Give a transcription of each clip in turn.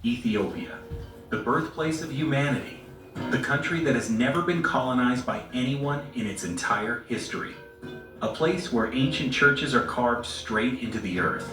Ethiopia, the birthplace of humanity, the country that has never been colonized by anyone in its entire history. A place where ancient churches are carved straight into the earth,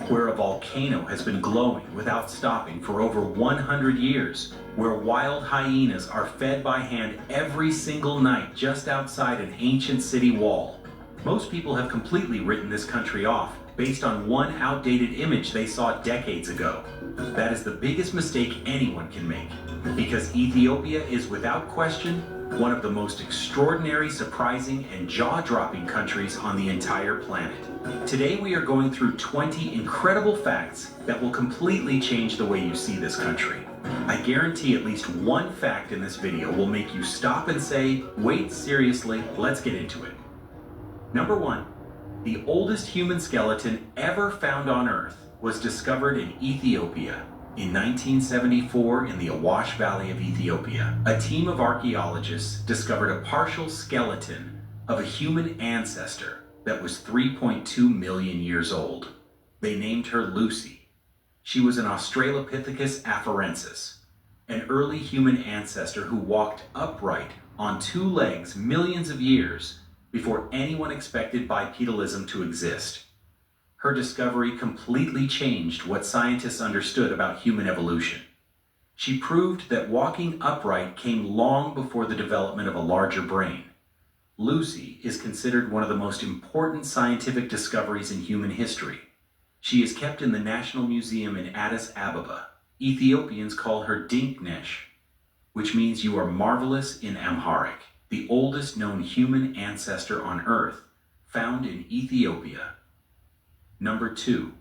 where a volcano has been glowing without stopping for over 100 years, where wild hyenas are fed by hand every single night just outside an ancient city wall. Most people have completely written this country off based on one outdated image they saw decades ago. That is the biggest mistake anyone can make, because Ethiopia is without question one of the most extraordinary, surprising, and jaw-dropping countries on the entire planet. Today we are going through 20 incredible facts that will completely change the way you see this country. I guarantee at least one fact in this video will make you stop and say, wait, seriously, let's get into it. Number 1. The oldest human skeleton ever found on Earth was discovered in Ethiopia. In 1974, in the Awash Valley of Ethiopia, a team of archaeologists discovered a partial skeleton of a human ancestor that was 3.2 million years old. They named her Lucy. She was an Australopithecus afarensis, an early human ancestor who walked upright on two legs millions of years before anyone expected bipedalism to exist. Her discovery completely changed what scientists understood about human evolution. She proved that walking upright came long before the development of a larger brain. Lucy is considered one of the most important scientific discoveries in human history. She is kept in the National Museum in Addis Ababa. Ethiopians call her Dinknesh, which means you are marvelous in Amharic, the oldest known human ancestor on Earth, found in Ethiopia. Number 2.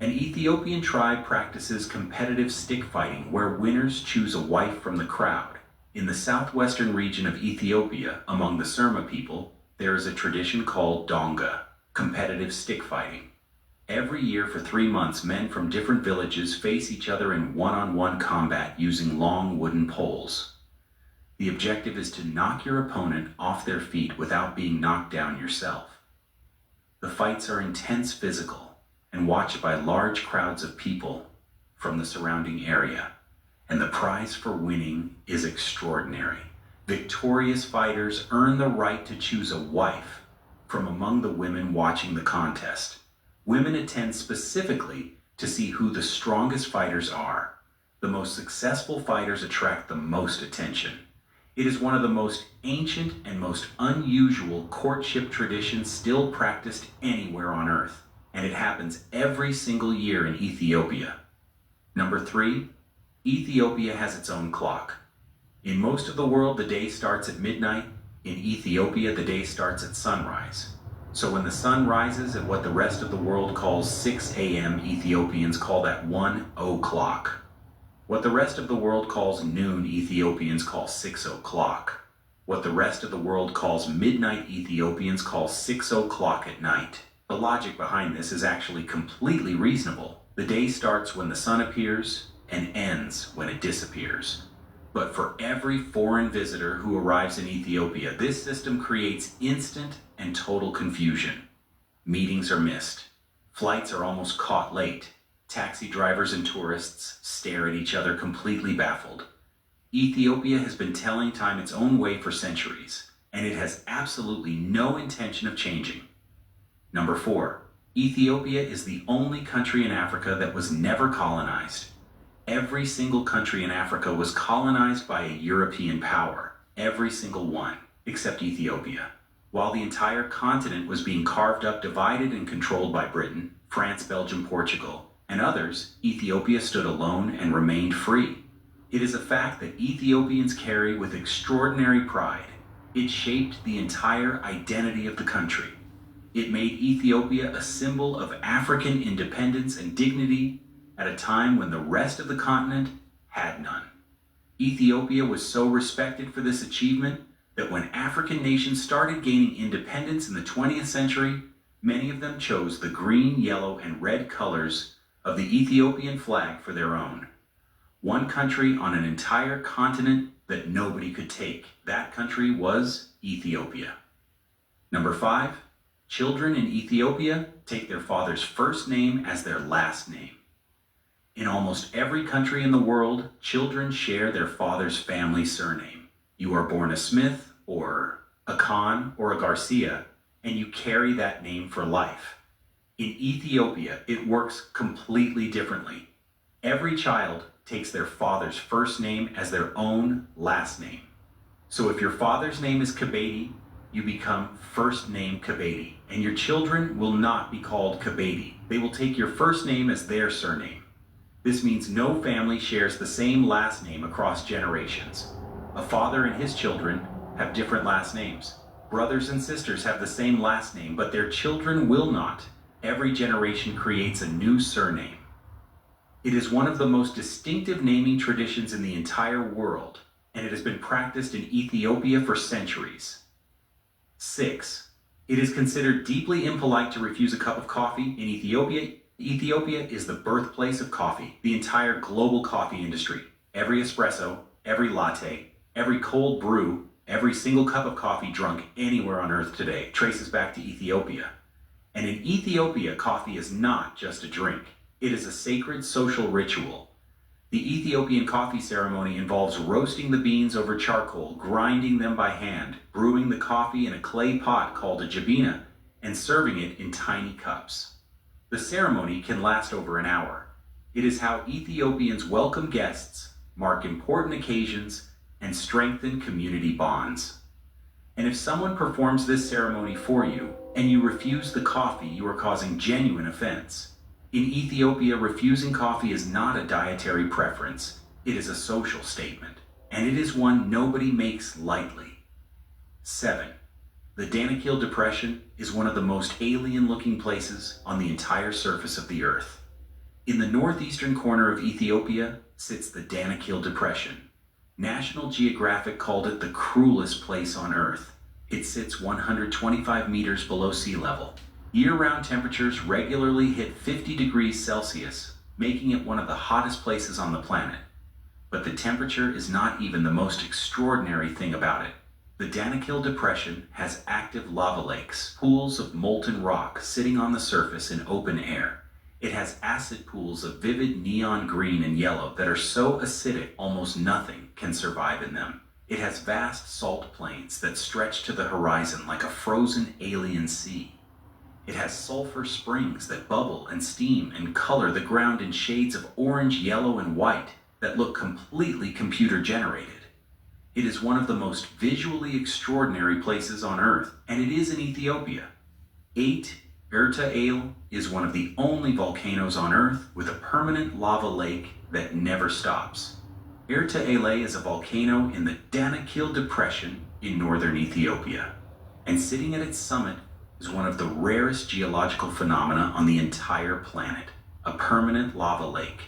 An Ethiopian tribe practices competitive stick fighting where winners choose a wife from the crowd. In the southwestern region of Ethiopia, among the Surma people, there is a tradition called Donga, competitive stick fighting. Every year for 3 months, men from different villages face each other in one-on-one combat using long wooden poles. The objective is to knock your opponent off their feet without being knocked down yourself. The fights are intense physical and watched by large crowds of people from the surrounding area, and the prize for winning is extraordinary. Victorious fighters earn the right to choose a wife from among the women watching the contest. Women attend specifically to see who the strongest fighters are. The most successful fighters attract the most attention. It is one of the most ancient and most unusual courtship traditions still practiced anywhere on Earth, and it happens every single year in Ethiopia. Number 3. Ethiopia has its own clock. In most of the world, the day starts at midnight. In Ethiopia, the day starts at sunrise. So when the sun rises at what the rest of the world calls 6 a.m., Ethiopians call that 1 o'clock. What the rest of the world calls noon, Ethiopians call 6 o'clock. What the rest of the world calls midnight, Ethiopians call 6 o'clock at night. The logic behind this is actually completely reasonable. The day starts when the sun appears and ends when it disappears. But for every foreign visitor who arrives in Ethiopia, this system creates instant and total confusion. Meetings are missed. Flights are almost caught late. Taxi drivers and tourists stare at each other completely baffled. Ethiopia has been telling time its own way for centuries, and it has absolutely no intention of changing. Number 4. Ethiopia is the only country in Africa that was never colonized. Every single country in Africa was colonized by a European power. Every single one, except Ethiopia. While the entire continent was being carved up, divided, and controlled by Britain, France, Belgium, Portugal, and others, Ethiopia stood alone and remained free. It is a fact that Ethiopians carry with extraordinary pride. It shaped the entire identity of the country. It made Ethiopia a symbol of African independence and dignity at a time when the rest of the continent had none. Ethiopia was so respected for this achievement that when African nations started gaining independence in the 20th century, many of them chose the green, yellow, and red colors of the Ethiopian flag for their own. One country on an entire continent that nobody could take. That country was Ethiopia. Number 5. Children in Ethiopia take their father's first name as their last name. In almost every country in the world, children share their father's family surname. You are born a Smith, or a Khan, or a Garcia, and you carry that name for life. In Ethiopia, it works completely differently. Every child takes their father's first name as their own last name. So if your father's name is Kebede, you become first name Kebede, and your children will not be called Kebede. They will take your first name as their surname. This means no family shares the same last name across generations. A father and his children have different last names. Brothers and sisters have the same last name, but their children will not. Every generation creates a new surname. It is one of the most distinctive naming traditions in the entire world, and it has been practiced in Ethiopia for centuries. 6. It is considered deeply impolite to refuse a cup of coffee in Ethiopia. Ethiopia is the birthplace of coffee, the entire global coffee industry. Every espresso, every latte, every cold brew, every single cup of coffee drunk anywhere on earth today traces back to Ethiopia. And in Ethiopia, coffee is not just a drink. It is a sacred social ritual. The Ethiopian coffee ceremony involves roasting the beans over charcoal, grinding them by hand, brewing the coffee in a clay pot called a jabina, and serving it in tiny cups. The ceremony can last over an hour. It is how Ethiopians welcome guests, mark important occasions, and strengthen community bonds. And if someone performs this ceremony for you, and you refuse the coffee, you are causing genuine offense. In Ethiopia, refusing coffee is not a dietary preference. It is a social statement, and it is one nobody makes lightly. 7. The Danakil Depression is one of the most alien-looking places on the entire surface of the earth. In the northeastern corner of Ethiopia sits the Danakil Depression. National Geographic called it the cruelest place on earth. It sits 125 meters below sea level. Year-round temperatures regularly hit 50 degrees Celsius, making it one of the hottest places on the planet. But the temperature is not even the most extraordinary thing about it. The Danakil Depression has active lava lakes, pools of molten rock sitting on the surface in open air. It has acid pools of vivid neon green and yellow that are so acidic almost nothing can survive in them. It has vast salt plains that stretch to the horizon like a frozen alien sea. It has sulfur springs that bubble and steam and color the ground in shades of orange, yellow, and white that look completely computer-generated. It is one of the most visually extraordinary places on Earth, and it is in Ethiopia. 8. Erta Ale is one of the only volcanoes on Earth with a permanent lava lake that never stops. Erta Ale is a volcano in the Danakil Depression in northern Ethiopia, and sitting at its summit is one of the rarest geological phenomena on the entire planet, a permanent lava lake.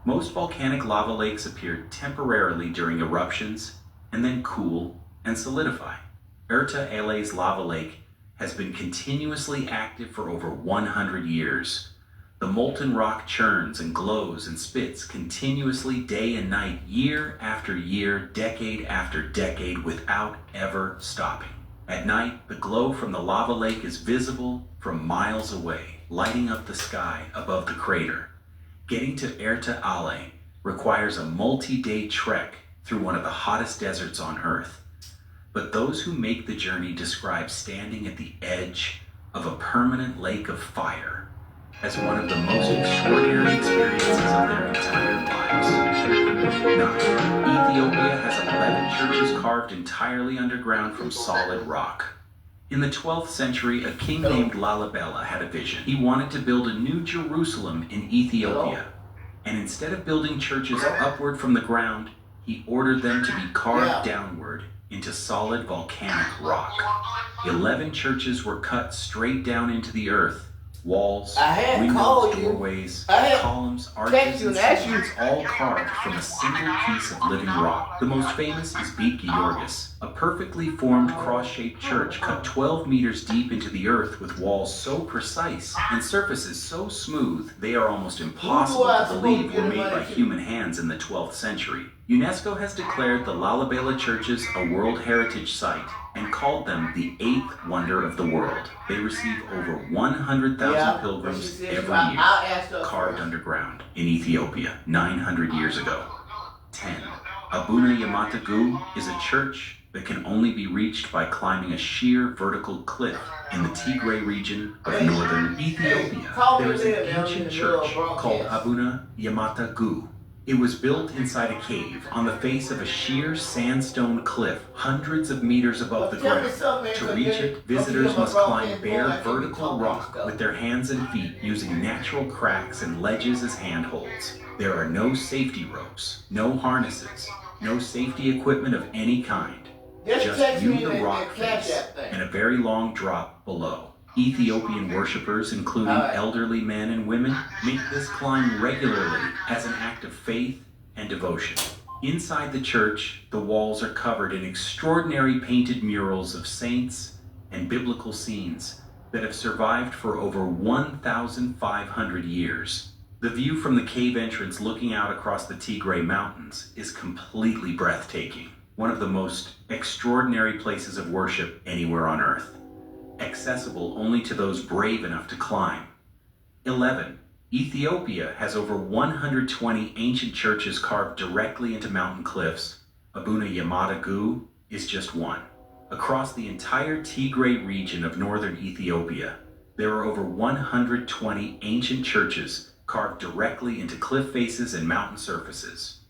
Most volcanic lava lakes appear temporarily during eruptions and then cool and solidify. Erta Ale's lava lake has been continuously active for over 100 years. The molten rock churns and glows and spits continuously day and night, year after year, decade after decade, without ever stopping. At night, the glow from the lava lake is visible from miles away, lighting up the sky above the crater. Getting to Erta Ale requires a multi-day trek through one of the hottest deserts on Earth. But those who make the journey describe standing at the edge of a permanent lake of fire as one of the most extraordinary experiences of their entire lives. 9. Ethiopia has 11 churches carved entirely underground from solid rock. In the 12th century, a king named Lalibela had a vision. He wanted to build a new Jerusalem in Ethiopia. And instead of building churches upward from the ground, he ordered them to be carved downward into solid volcanic rock. 11 churches were cut straight down into the earth. Walls, windows, doorways, columns, arches, and ceilings, all carved from a single piece of living rock. The most famous is Beit Georgis, a perfectly formed cross-shaped church cut 12 meters deep into the earth with walls so precise and surfaces so smooth they are almost impossible to believe were made by human hands in the 12th century. UNESCO has declared the Lalibela churches a World Heritage Site and called them the eighth wonder of the world. They receive over 100,000 pilgrims every year, carved underground in Ethiopia 900 years ago. 10. Abuna Yamata Gu is a church that can only be reached by climbing a sheer vertical cliff in the Tigray region of northern Ethiopia. There is an ancient church called Abuna Yamata Gu. It was built inside a cave on the face of a sheer sandstone cliff hundreds of meters above the ground. To reach it, visitors must climb bare vertical rock with their hands and feet using natural cracks and ledges as handholds. There are no safety ropes, no harnesses, no safety equipment of any kind. Just you, the rock face, and a very long drop below. Ethiopian worshippers, including elderly men and women, make this climb regularly as an act of faith and devotion. Inside the church, the walls are covered in extraordinary painted murals of saints and biblical scenes that have survived for over 1,500 years. The view from the cave entrance looking out across the Tigray Mountains is completely breathtaking, one of the most extraordinary places of worship anywhere on earth, accessible only to those brave enough to climb. 11. Ethiopia has over 120 ancient churches carved directly into mountain cliffs. Abuna Yamata Gu is just one. Across the entire Tigray region of northern Ethiopia, there are over 120 ancient churches carved directly into cliff faces and mountain surfaces.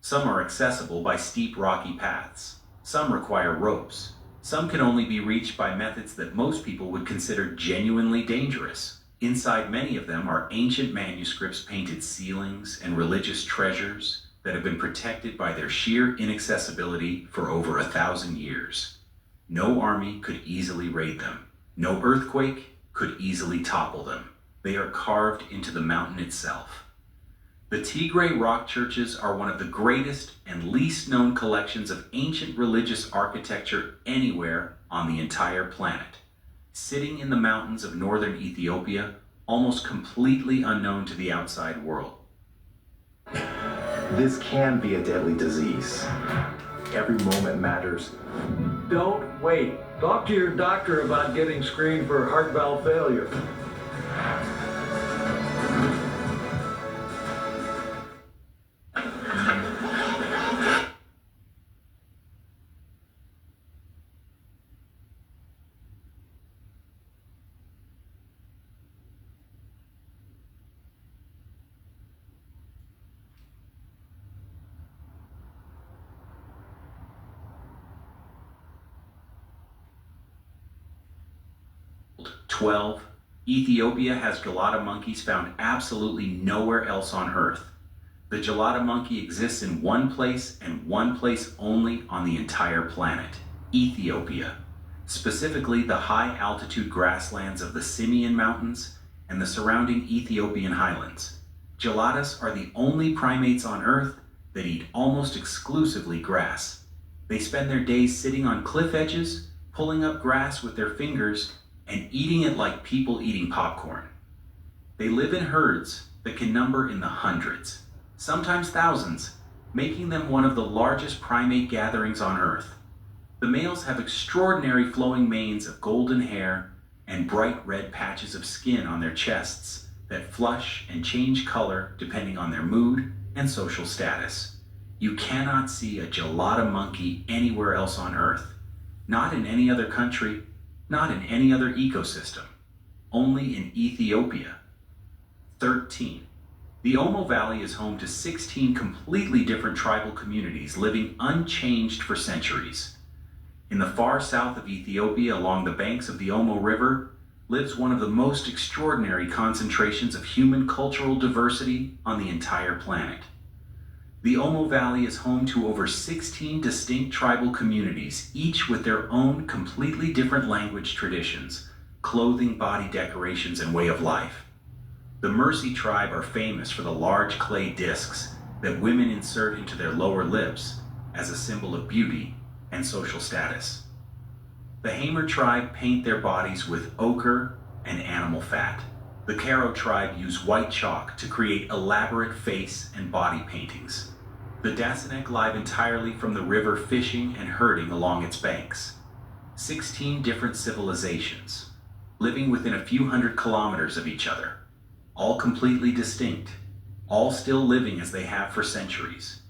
Some are accessible by steep rocky paths. Some require ropes. Some can only be reached by methods that most people would consider genuinely dangerous. Inside many of them are ancient manuscripts, painted ceilings, and religious treasures that have been protected by their sheer inaccessibility for over 1,000 years. No army could easily raid them. No earthquake could easily topple them. They are carved into the mountain itself. The Tigray rock churches are one of the greatest and least known collections of ancient religious architecture anywhere on the entire planet. Sitting in the mountains of northern Ethiopia, almost completely unknown to the outside world. This can be a deadly disease. Every moment matters. Don't wait. Talk to your doctor about getting screened for heart valve failure. Ethiopia has gelada monkeys found absolutely nowhere else on Earth. The gelada monkey exists in one place and one place only on the entire planet, Ethiopia. Specifically the high-altitude grasslands of the Simien Mountains and the surrounding Ethiopian highlands. Geladas are the only primates on Earth that eat almost exclusively grass. They spend their days sitting on cliff edges, pulling up grass with their fingers, and eating it like people eating popcorn. They live in herds that can number in the hundreds, sometimes thousands, making them one of the largest primate gatherings on Earth. The males have extraordinary flowing manes of golden hair and bright red patches of skin on their chests that flush and change color depending on their mood and social status. You cannot see a gelada monkey anywhere else on Earth, not in any other country, not in any other ecosystem, only in Ethiopia. 13. The Omo Valley is home to 16 completely different tribal communities living unchanged for centuries. In the far south of Ethiopia, along the banks of the Omo River, lives one of the most extraordinary concentrations of human cultural diversity on the entire planet. The Omo Valley is home to over 16 distinct tribal communities, each with their own completely different language traditions, clothing, body decorations, and way of life. The Mercy tribe are famous for the large clay discs that women insert into their lower lips as a symbol of beauty and social status. The Hamer tribe paint their bodies with ochre and animal fat. The Karo tribe use white chalk to create elaborate face and body paintings. The Dasenek live entirely from the river, fishing and herding along its banks. 16 different civilizations, living within a few hundred kilometers of each other, all completely distinct, all still living as they have for centuries.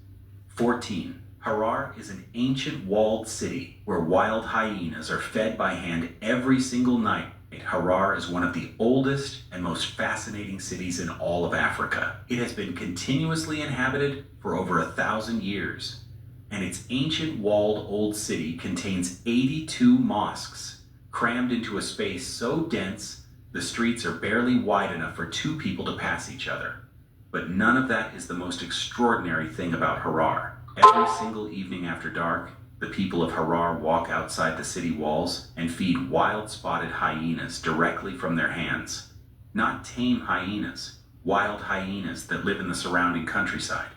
14. Harar is an ancient walled city where wild hyenas are fed by hand every single night. Harar is one of the oldest and most fascinating cities in all of Africa. It has been continuously inhabited for over 1,000 years, and its ancient walled old city contains 82 mosques, crammed into a space so dense the streets are barely wide enough for two people to pass each other. But none of that is the most extraordinary thing about Harar. Every single evening after dark, the people of Harar walk outside the city walls and feed wild spotted hyenas directly from their hands. Not tame hyenas, wild hyenas that live in the surrounding countryside.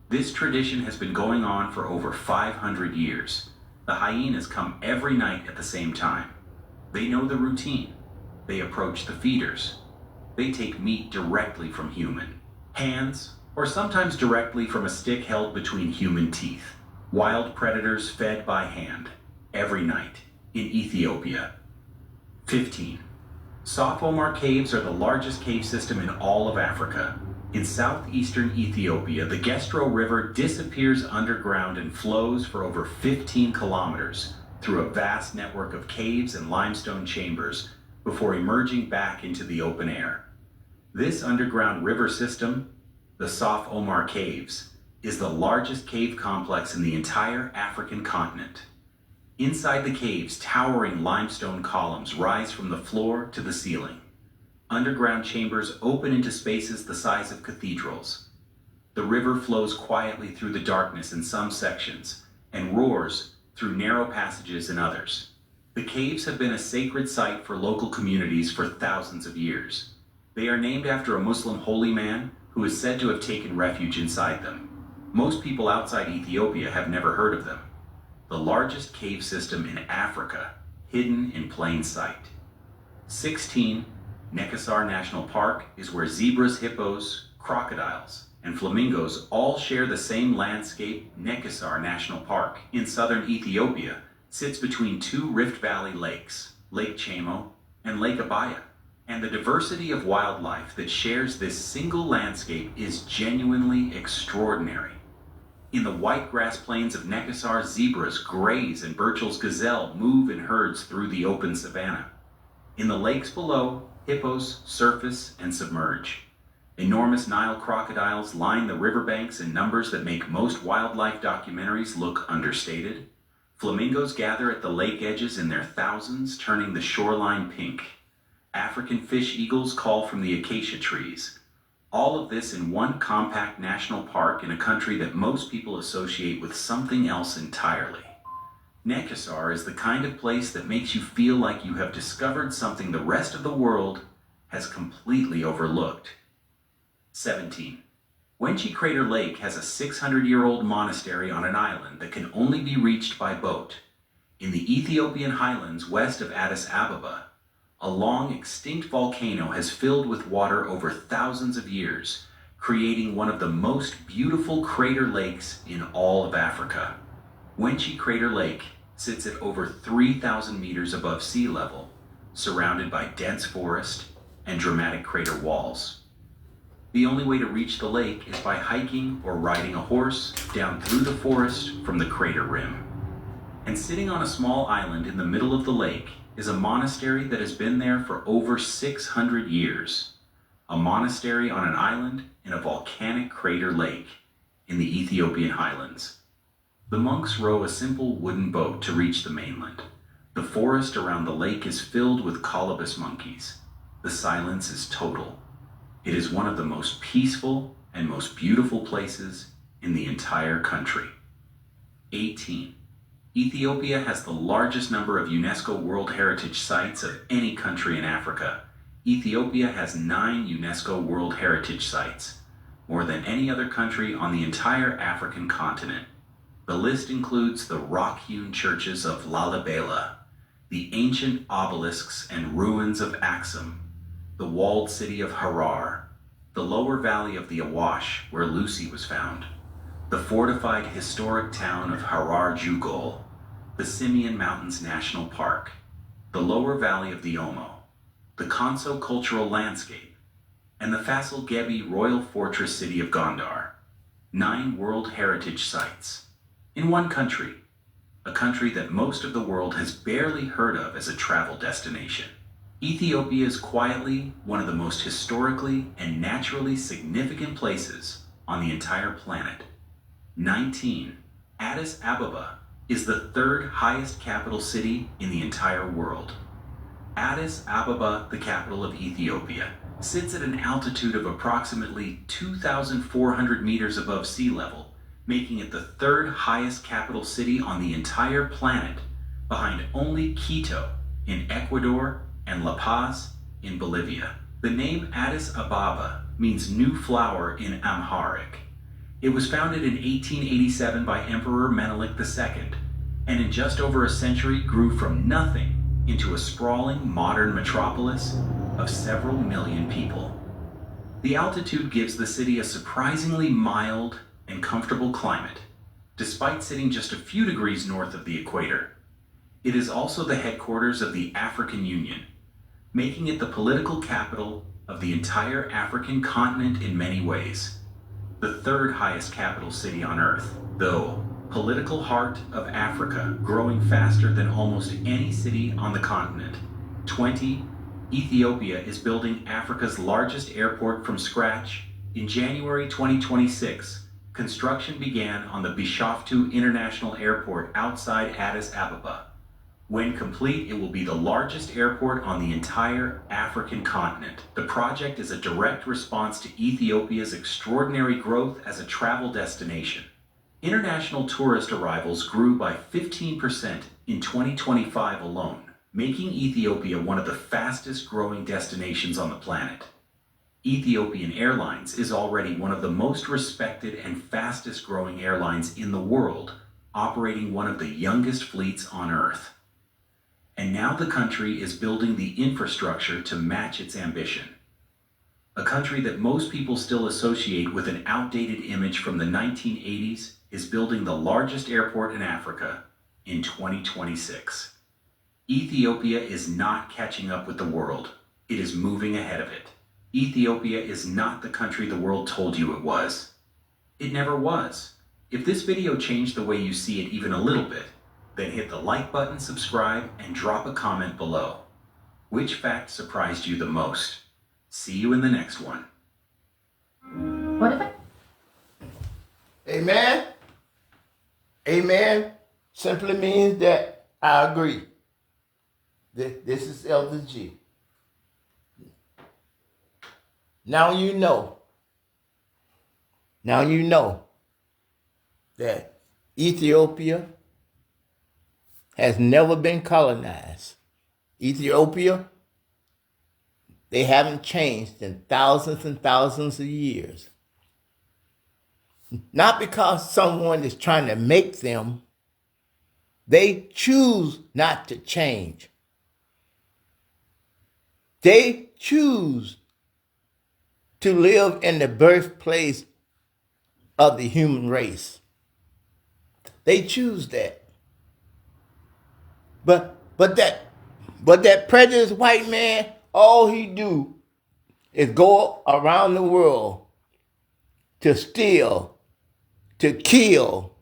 This tradition has been going on for over 500 years. The hyenas come every night at the same time. They know the routine. They approach the feeders. They take meat directly from human hands, or sometimes directly from a stick held between human teeth. Wild predators fed by hand, every night, in Ethiopia. 15. Saf Omar Caves are the largest cave system in all of Africa. In southeastern Ethiopia, the Gestro River disappears underground and flows for over 15 kilometers through a vast network of caves and limestone chambers before emerging back into the open air. This underground river system, the Saf Omar Caves, is the largest cave complex in the entire African continent. Inside the caves, towering limestone columns rise from the floor to the ceiling. Underground chambers open into spaces the size of cathedrals. The river flows quietly through the darkness in some sections and roars through narrow passages in others. The caves have been a sacred site for local communities for thousands of years. They are named after a Muslim holy man who is said to have taken refuge inside them. Most people outside Ethiopia have never heard of them. The largest cave system in Africa, hidden in plain sight. 16. Nekessar National Park is where zebras, hippos, crocodiles, and flamingos all share the same landscape. Nekessar National Park in southern Ethiopia sits between two Rift Valley lakes, Lake Chamo and Lake Abaya, and the diversity of wildlife that shares this single landscape is genuinely extraordinary. In the white grass plains of Nekessar, zebras graze and Burchell's gazelle move in herds through the open savanna. In the lakes below, hippos surface and submerge. Enormous Nile crocodiles line the riverbanks in numbers that make most wildlife documentaries look understated. Flamingos gather at the lake edges in their thousands, turning the shoreline pink. African fish eagles call from the acacia trees. All of this in one compact national park in a country that most people associate with something else entirely. Nekessar is the kind of place that makes you feel like you have discovered something the rest of the world has completely overlooked. 17. Wenchi Crater Lake has a 600-year-old monastery on an island that can only be reached by boat. In the Ethiopian highlands west of Addis Ababa, a long extinct volcano has filled with water over thousands of years, creating one of the most beautiful crater lakes in all of Africa. Wenchi Crater Lake sits at over 3,000 meters above sea level, surrounded by dense forest and dramatic crater walls. The only way to reach the lake is by hiking or riding a horse down through the forest from the crater rim. And sitting on a small island in the middle of the lake is a monastery that has been there for over 600 years. A monastery on an island in a volcanic crater lake in the Ethiopian highlands. The monks row a simple wooden boat to reach the mainland. The forest around the lake is filled with colobus monkeys. The silence is total. It is one of the most peaceful and most beautiful places in the entire country. 18. Ethiopia has the largest number of UNESCO World Heritage Sites of any country in Africa. Ethiopia has 9 UNESCO World Heritage Sites, more than any other country on the entire African continent. The list includes the rock-hewn churches of Lalibela, the ancient obelisks and ruins of Axum, the walled city of Harar, the lower valley of the Awash, where Lucy was found, the fortified historic town of Harar Jugol, the Simeon Mountains National Park, the lower valley of the Omo, the Kanso cultural landscape, and the Fasil Gebi Royal Fortress city of Gondar. 9 World Heritage Sites. In one country, a country that most of the world has barely heard of as a travel destination. Ethiopia is quietly one of the most historically and naturally significant places on the entire planet. 19. Addis Ababa is the 3rd highest capital city in the entire world. Addis Ababa, the capital of Ethiopia, sits at an altitude of approximately 2,400 meters above sea level, making it the 3rd highest capital city on the entire planet, behind only Quito in Ecuador and La Paz in Bolivia. The name Addis Ababa means new flower in Amharic. It was founded in 1887 by Emperor Menelik II, and in just over a century grew from nothing into a sprawling modern metropolis of several million people. The altitude gives the city a surprisingly mild and comfortable climate, despite sitting just a few degrees north of the equator. It is also the headquarters of the African Union, making it the political capital of the entire African continent in many ways. The 3rd highest capital city on Earth, though political heart of Africa, growing faster than almost any city on the continent. 20. Ethiopia is building Africa's largest airport from scratch. In January 2026, construction began on the Bishoftu International Airport outside Addis Ababa. When complete, it will be the largest airport on the entire African continent. The project is a direct response to Ethiopia's extraordinary growth as a travel destination. International tourist arrivals grew by 15% in 2025 alone, making Ethiopia one of the fastest growing destinations on the planet. Ethiopian Airlines is already one of the most respected and fastest growing airlines in the world, operating one of the youngest fleets on Earth. And now the country is building the infrastructure to match its ambition. A country that most people still associate with an outdated image from the 1980s is building the largest airport in Africa in 2026. Ethiopia is not catching up with the world. It is moving ahead of it. Ethiopia is not the country the world told you it was. It never was. If this video changed the way you see it even a little bit, then hit the like button, subscribe, and drop a comment below. Which fact surprised you the most? See you in the next one. What if I... Amen. Amen simply means that I agree. This is Elder G. Now you know that Ethiopia has never been colonized. Ethiopia, they haven't changed in thousands and thousands of years. Not because someone is trying to make them, they choose not to change. They choose to live in the birthplace of the human race. They choose that. But that prejudiced white man, all he do is go around the world to steal, to kill,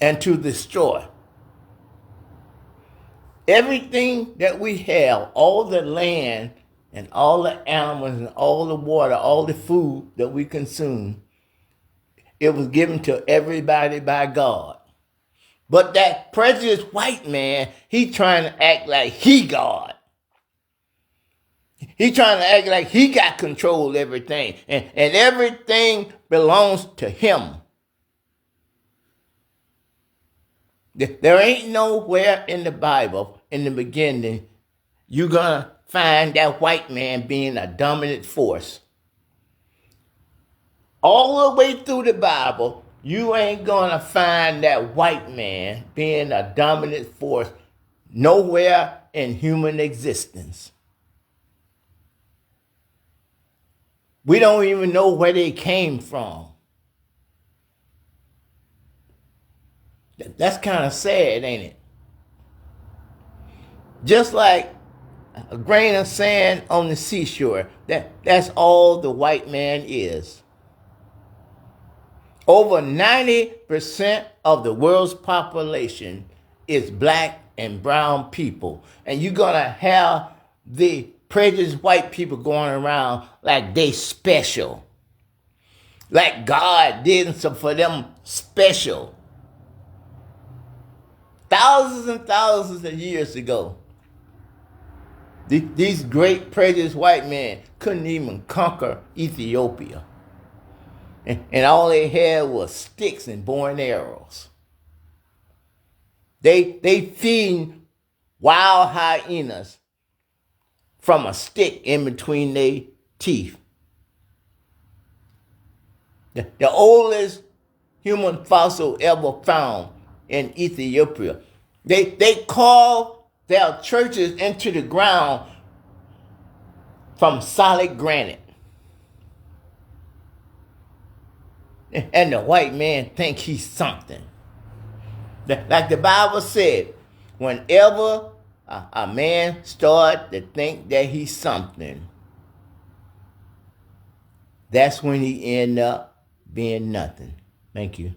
and to destroy. Everything that we have, all the land and all the animals and all the water, all the food that we consume, it was given to everybody by God. But that prejudiced white man, he trying to act like he God. He trying to act like he got control of everything. And everything belongs to him. There ain't nowhere in the Bible, in the beginning, you're going to find that white man being a dominant force. All the way through the Bible, you ain't going to find that white man being a dominant force nowhere in human existence. We don't even know where they came from. That's kind of sad, ain't it? Just like a grain of sand on the seashore. That's all the white man is. Over 90% of the world's population is black and brown people. And you're going to have the prejudiced white people going around like they special. Like God did something for them special. Thousands and thousands of years ago, these great prejudiced white men couldn't even conquer Ethiopia. And all they had was sticks and bow and arrows. They feed wild hyenas from a stick in between their teeth. The oldest human fossil ever found in Ethiopia. They carved their churches into the ground from solid granite. And the white man think he's something. Like the Bible said, whenever a man start to think that he's something, that's when he end up being nothing. Thank you.